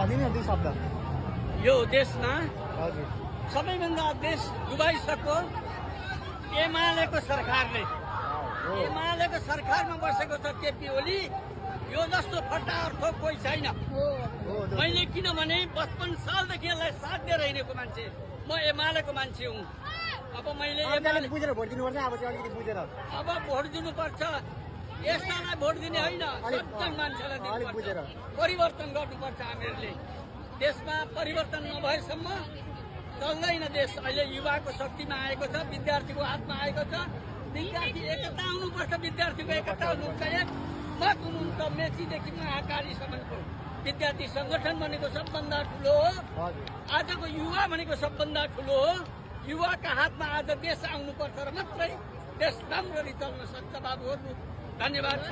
भनिदिनु न 2 शब्द। यो देशमा हजुर सबैभन्दा देश डुबाइसक्यो एमालेको सरकारले। एमालेको सरकारमा बसेको छ केपी ओली। यो जस्तो फट्टा अर्थ कोही छैन। मैले किनभने 55 सालदेखि यसलाई साथ दिएर हिँडेको मान्छे, म एमालेको मान्छे हुँ। अब मैले बुझेर भोट दिनुपर्छ। अब चाहिँ अलिकति बुझेर अब भोट दिनुपर्छ। यस्तालाई भोट दिने होइन, सबै मान्छेलाई दिनुपर्छ। परिवर्तन गर्नुपर्छ। हामीहरूले देशमा परिवर्तन नभएसम्म चल्दैन देश। अहिले युवाको शक्तिमा आएको छ, विद्यार्थीको हातमा आएको छ। विद्यार्थी एकता हुनुपर्छ। विद्यार्थीको एकता हुनुहुन्छ। एकमत हुनुहुन्छ। मेचीदेखि महाकालीसम्मको विद्यार्थी संगठन भनेको सबभन्दा ठुलो हो। आजको युवा भनेको सबभन्दा ठुलो हो। युवाका हातमा आज देश आउनुपर्छ र मात्रै देश राम्ररी चल्न सक्छ। बाबुहरू धन्यवाद छ।